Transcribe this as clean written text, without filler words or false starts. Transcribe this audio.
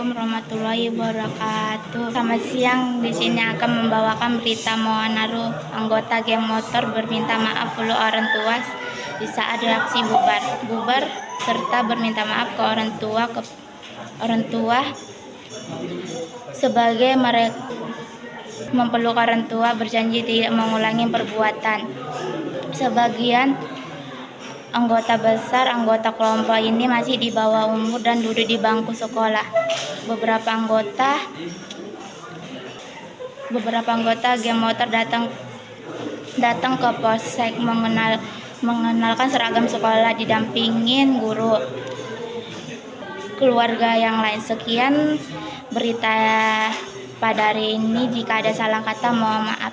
Assalamualaikum warahmatullahi wabarakatuh. Selamat siang. Di sini akan membawakan berita Moanaru. Anggota geng motor berminta maaf puluh orang tua di saat reaksi bubar serta berminta maaf ke orang tua sebagai mereka memeluk orang tua berjanji tidak mengulangi perbuatan. Sebagian anggota kelompok ini masih di bawah umur dan duduk di bangku sekolah. Beberapa anggota geng motor datang ke polsek mengenalkan seragam sekolah didampingin guru keluarga yang lain. Sekian berita pada hari ini. Jika ada salah kata mohon maaf.